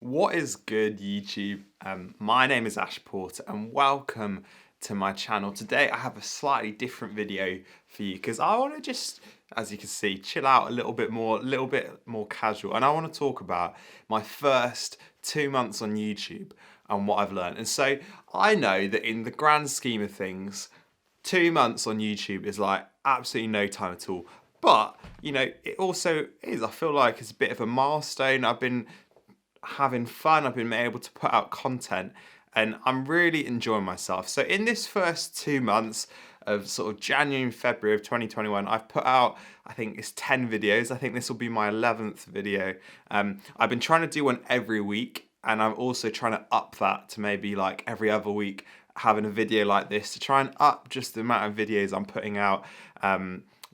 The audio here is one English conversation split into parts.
What is good, YouTube? My name is Ash Porter, and welcome to my channel. Today, I have a slightly different video for you because I want to just, as you can see, chill out a little bit more casual, and I want to talk about my first 2 months on YouTube and what I've learned. And so, I know that in the grand scheme of things, 2 months on YouTube is like absolutely no time at all. But, it also is, I feel like it's a bit of a milestone. I've been having fun. I've been able to put out content and I'm really enjoying myself. So in this first 2 months of sort of January and February of 2021, I've put out, I think it's 10 videos. I think this will be my 11th video. I've been trying to do one every week, and I'm also trying to up that to maybe like every other week having a video like this to try and up just the amount of videos I'm putting out.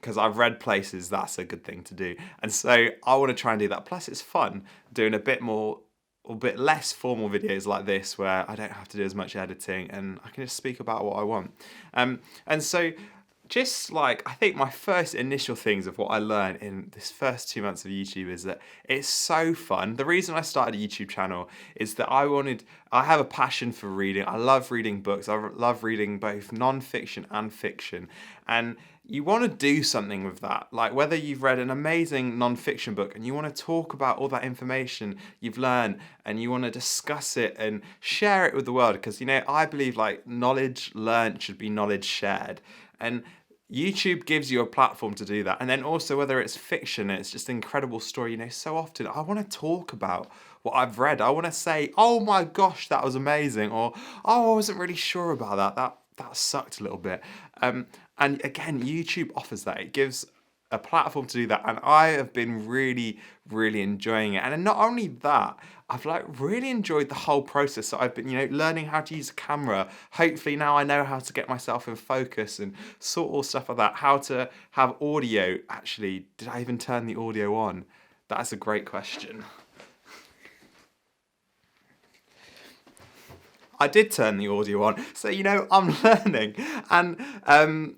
Because I've read places that's a good thing to do. And so I want to try and do that. Plus, it's fun doing a bit more or a bit less formal videos like this where I don't have to do as much editing and I can just speak about what I want. And so just like I think my first initial things of what I learned in this first 2 months of YouTube is that it's so fun. The reason I started a YouTube channel is that I have a passion for reading. I love reading books. I love reading both non-fiction and fiction. And you want to do something with that. Like whether you've read an amazing non-fiction book and you want to talk about all that information you've learned and you want to discuss it and share it with the world. Because, I believe like knowledge learned should be knowledge shared. And YouTube gives you a platform to do that. And then also whether it's fiction, it's just an incredible story. So often I want to talk about what I've read. I want to say, oh my gosh, that was amazing. Or, oh, I wasn't really sure about that. That sucked a little bit. And again, YouTube offers that. It gives a platform to do that, and I have been really, really enjoying it. And then not only that, I've like really enjoyed the whole process. So I've been, learning how to use a camera. Hopefully now I know how to get myself in focus and sort of stuff like that. How to have audio. Actually, did I even turn the audio on? That's a great question. I did turn the audio on, so I'm learning, and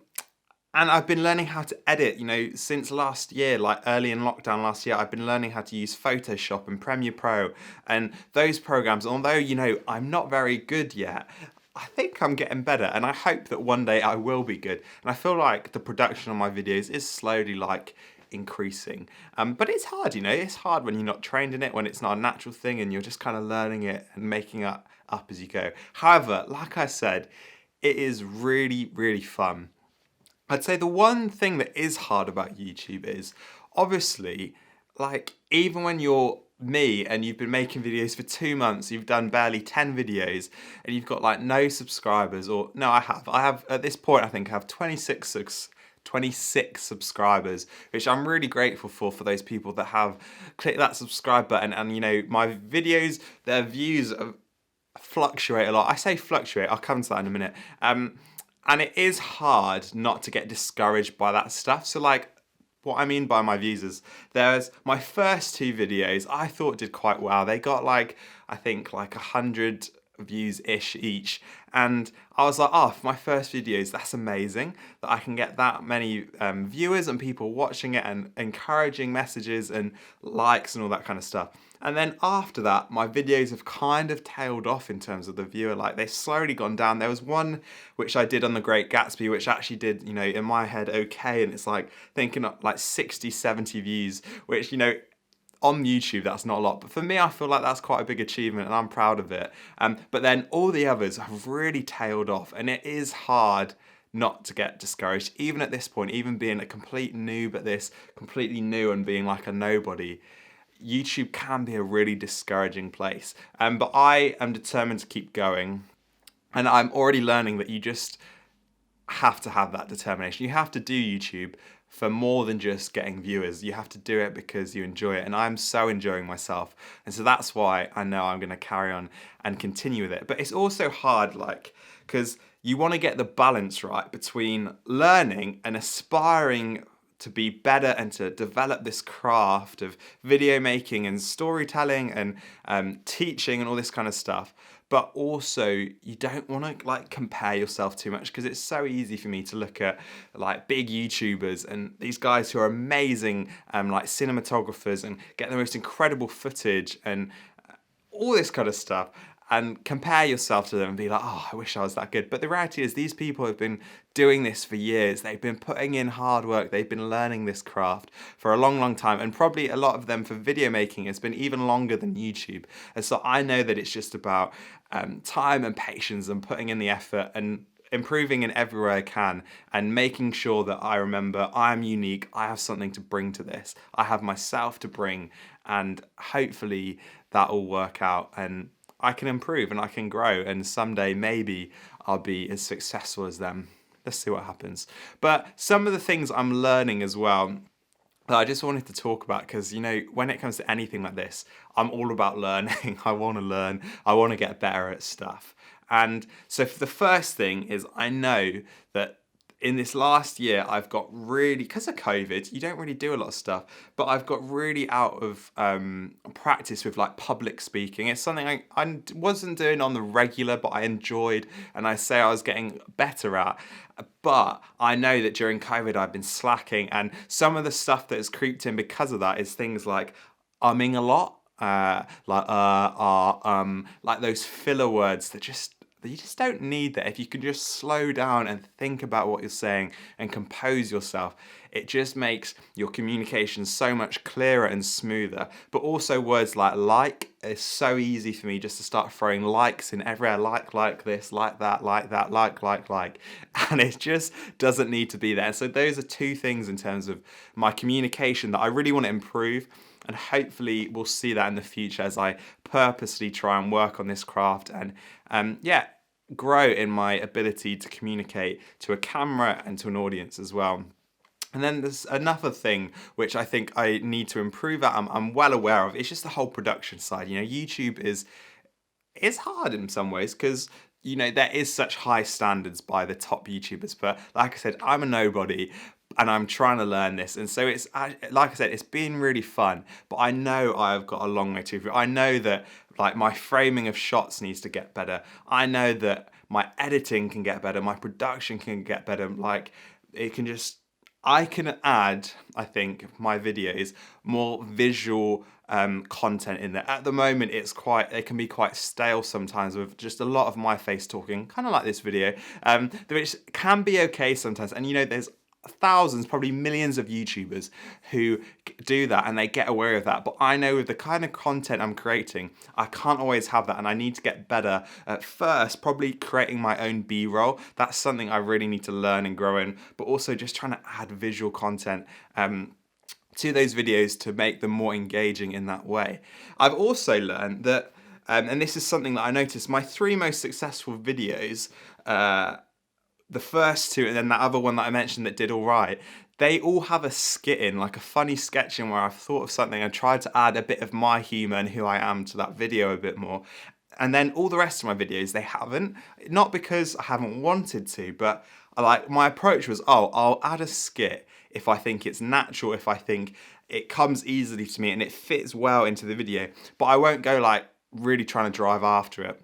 and I've been learning how to edit, since last year, like early in lockdown last year, I've been learning how to use Photoshop and Premiere Pro and those programs. Although, I'm not very good yet, I think I'm getting better and I hope that one day I will be good. And I feel like the production on my videos is slowly like increasing. But it's hard, it's hard when you're not trained in it, when it's not a natural thing and you're just kind of learning it and making it up as you go. However, like I said, it is really, really fun. I'd say the one thing that is hard about YouTube is obviously, like, even when you're me and you've been making videos for 2 months, you've done barely 10 videos, and you've got like no subscribers, or no, I have at this point, I think I have 26 subscribers, which I'm really grateful for those people that have clicked that subscribe button. And my videos, their views fluctuate a lot. I say fluctuate, I'll come to that in a minute. And it is hard not to get discouraged by that stuff. So like, what I mean by my views is there's my first two videos I thought did quite well. They got like, I think like 100 views-ish each. And I was like, oh, for my first videos, that's amazing that I can get that many viewers and people watching it and encouraging messages and likes and all that kind of stuff. And then after that, my videos have kind of tailed off in terms of the viewer. Like they've slowly gone down. There was one which I did on The Great Gatsby, which actually did, in my head, okay. And it's like thinking of like 60, 70 views, which, on YouTube, that's not a lot. But for me, I feel like that's quite a big achievement and I'm proud of it. But then all the others have really tailed off, and it is hard not to get discouraged. Even at this point, even being a complete noob at this, completely new and being like a nobody, YouTube can be a really discouraging place. But I am determined to keep going. And I'm already learning that you just have to have that determination. You have to do YouTube for more than just getting viewers. You have to do it because you enjoy it. And I'm so enjoying myself. And so that's why I know I'm going to carry on and continue with it. But it's also hard, like, because you want to get the balance right between learning and aspiring to be better and to develop this craft of video making and storytelling and teaching and all this kind of stuff. But also, you don't want to like compare yourself too much, because it's so easy for me to look at like big YouTubers and these guys who are amazing like cinematographers and get the most incredible footage and all this kind of stuff, and compare yourself to them and be like, oh, I wish I was that good. But the reality is, these people have been doing this for years. They've been putting in hard work. They've been learning this craft for a long, long time. And probably a lot of them for video making has been even longer than YouTube. And so I know that it's just about time and patience and putting in the effort and improving in every way I can, and making sure that I remember I'm unique, I have something to bring to this, I have myself to bring, and hopefully that will work out and I can improve and I can grow, and someday maybe I'll be as successful as them. Let's see what happens. But some of the things I'm learning as well that I just wanted to talk about, because when it comes to anything like this, I'm all about learning. I want to learn, I want to get better at stuff. And so for the first thing is, I know that in this last year, I've got really, because of COVID, you don't really do a lot of stuff, but I've got really out of practice with like public speaking. It's something I wasn't doing on the regular, but I enjoyed, and I say I was getting better at. But I know that during COVID, I've been slacking, and some of the stuff that has creeped in because of that is things like umming a lot. Like those filler words that you just don't need that. If you can just slow down and think about what you're saying and compose yourself, it just makes your communication so much clearer and smoother. But also words like is so easy for me just to start throwing likes in everywhere, like this, like that, like. And it just doesn't need to be there. So those are two things in terms of my communication that I really want to improve. And hopefully we'll see that in the future as I purposely try and work on this craft and grow in my ability to communicate to a camera and to an audience as well. And then there's another thing which I think I need to improve at, I'm well aware of, it's just the whole production side. YouTube is hard in some ways because there is such high standards by the top YouTubers, but like I said, I'm a nobody and I'm trying to learn this, and so it's, like I said, it's been really fun, but I know I've got a long way to go. I know that like my framing of shots needs to get better. I know that my editing can get better, my production can get better. Like I can add, I think, my videos more visual content in there. At the moment, it can be quite stale sometimes with just a lot of my face talking, kind of like this video, which can be okay sometimes. And there's thousands, probably millions of YouTubers who do that and they get away with that. But I know with the kind of content I'm creating, I can't always have that, and I need to get better at first, probably creating my own B-roll. That's something I really need to learn and grow in, but also just trying to add visual content to those videos to make them more engaging in that way. I've also learned that, and this is something that I noticed, my 3 most successful videos, the first 2 and then that other one that I mentioned that did all right, they all have a skit in, like a funny sketch in where I've thought of something and tried to add a bit of my humour and who I am to that video a bit more. And then all the rest of my videos, they haven't. Not because I haven't wanted to, but my approach was, I'll add a skit if I think it's natural, if I think it comes easily to me and it fits well into the video, but I won't go like really trying to drive after it.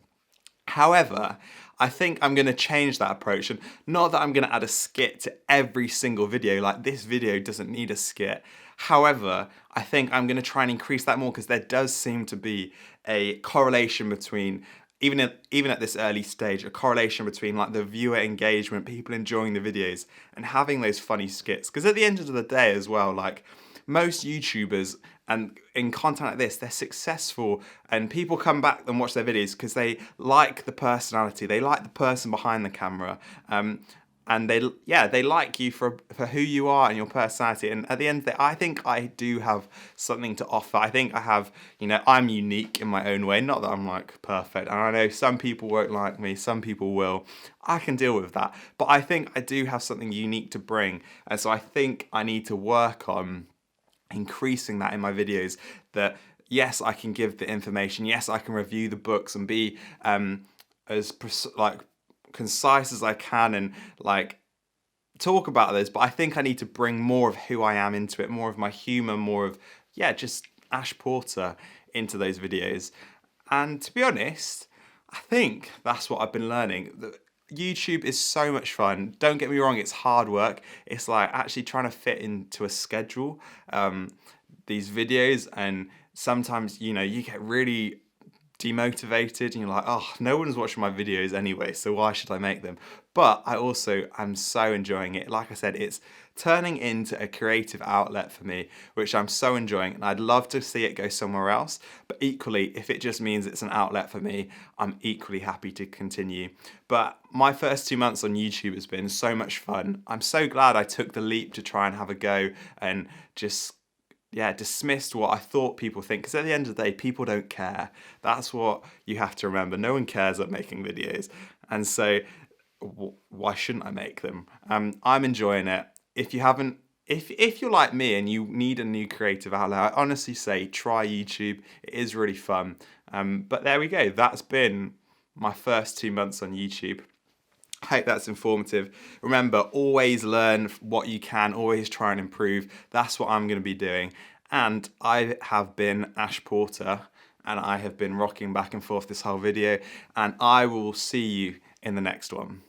However, I think I'm going to change that approach, and not that I'm going to add a skit to every single video, like this video doesn't need a skit. However, I think I'm going to try and increase that more, because there does seem to be a correlation between, even at this early stage, a correlation between like the viewer engagement, people enjoying the videos, and having those funny skits. Because at the end of the day as well, like most YouTubers and in content like this, they're successful and people come back and watch their videos because they like the personality, they like the person behind the camera, and they like you for who you are and your personality. And at the end of the day, I think I do have something to offer. I think I have, I'm unique in my own way. Not that I'm like perfect, and I know some people won't like me, some people will. I can deal with that, but I think I do have something unique to bring, and so I think I need to work on increasing that in my videos. That yes, I can give the information, yes, I can review the books and be as concise as I can and like talk about those, but I think I need to bring more of who I am into it, more of my humour, more of just Ash Porter into those videos. And to be honest, I think that's what I've been learning. YouTube is so much fun. Don't get me wrong, it's hard work. It's like actually trying to fit into a schedule these videos, and sometimes you get really demotivated and you're like, oh, no one's watching my videos anyway, so why should I make them? But I also am so enjoying it. Like I said, it's turning into a creative outlet for me, which I'm so enjoying, and I'd love to see it go somewhere else. But equally, if it just means it's an outlet for me, I'm equally happy to continue. But my first 2 months on YouTube has been so much fun. I'm so glad I took the leap to try and have a go and just dismissed what I thought people think. Because at the end of the day, people don't care. That's what you have to remember. No one cares about making videos. And so why shouldn't I make them? I'm enjoying it. If you haven't, if you're like me and you need a new creative outlet, I honestly say try YouTube. It is really fun. But there we go. That's been my first 2 months on YouTube. I hope that's informative. Remember, always learn what you can, always try and improve. That's what I'm going to be doing. And I have been Ash Porter, and I have been rocking back and forth this whole video, and I will see you in the next one.